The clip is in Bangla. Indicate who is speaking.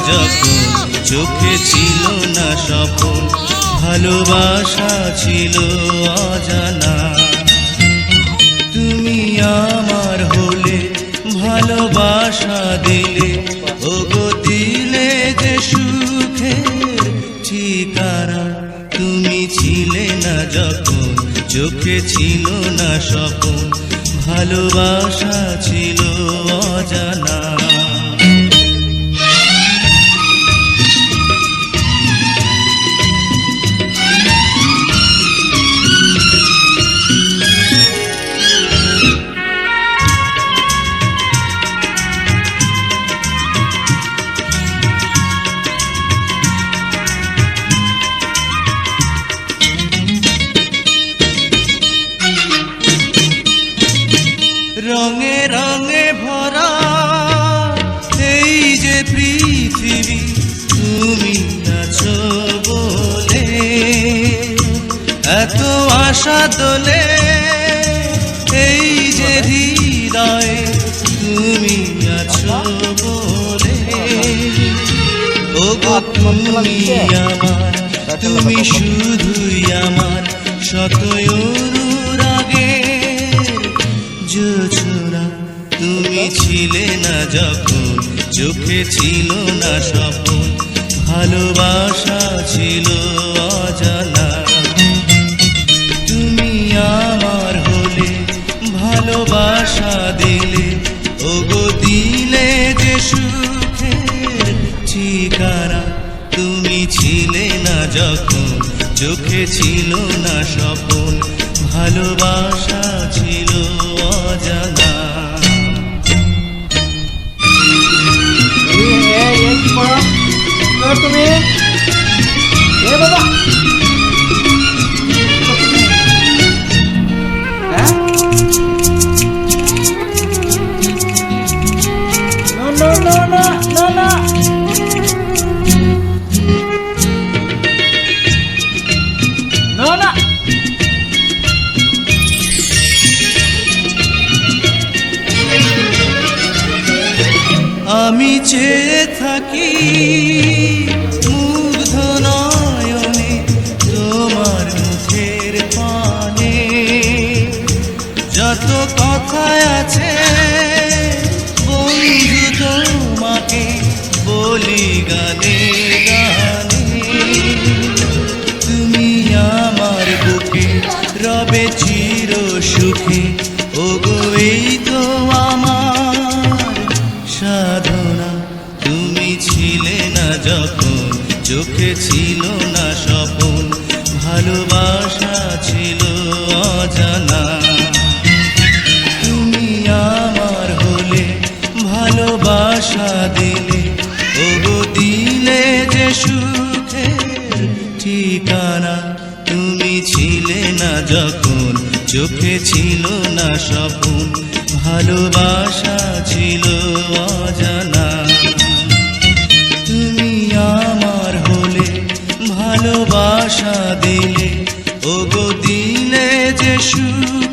Speaker 1: যখন চোখে ছিল না স্বপন, ভালোবাসা ছিল অজানা। তুমি আমার হলে, ভালোবাসা দিলে, ওগো দিলে যে সুখের ঠিকানা। তুমি ছিলে না যখন চোখে ছিল না স্বপন, ভালোবাসা ছিল অজানা। রঙে রঙে ভরা এই যে পৃথিবী, তুমি আছো বলে এত আশা দোলে। এই যে হৃদয়ে তুমি আছো বলে, ওগো তুমি আমার, তুমি শুধুই আমার, শত অনুরাগের জোছনা। তুমি ছিলে না যখন চোখে ছিল না স্বপন, ভালোবাসা ছিল অজানা। তুমি আমার হলে, ভালোবাসা দিলে, ওগো দিলে যে সুখের ঠিকানা। তুমি ছিলে না যখন চোখে ছিল না স্বপন, ভালোবাসা ছিল অজানা।
Speaker 2: তুমি বাবা
Speaker 1: আমি চেয়ে থাকি মুগ্ধ নয়নে তোমার মুখের পানে, যত কথা আছে বন্ধু তোমাকে বলি গানে গানে। তুমি আমার বুকে রবে চির সুখে, ওগো এই তো আমার সাধনা। তুমি ছিলে না যখন চোখে ছিল না স্বপন, ভালোবাসা ছিল অজানা। তুমি আমার হলে, ভালোবাসা দিলে, ওগো দিলে যে সুখের ঠিকানা। তুমি ছিলে না যখন চোখে ছিল না স্বপন, ভালোবাসা ছিল অজানা। তুমি আমার হলে, ভালোবাসা দিলে, ওগো দিলে যে সুখ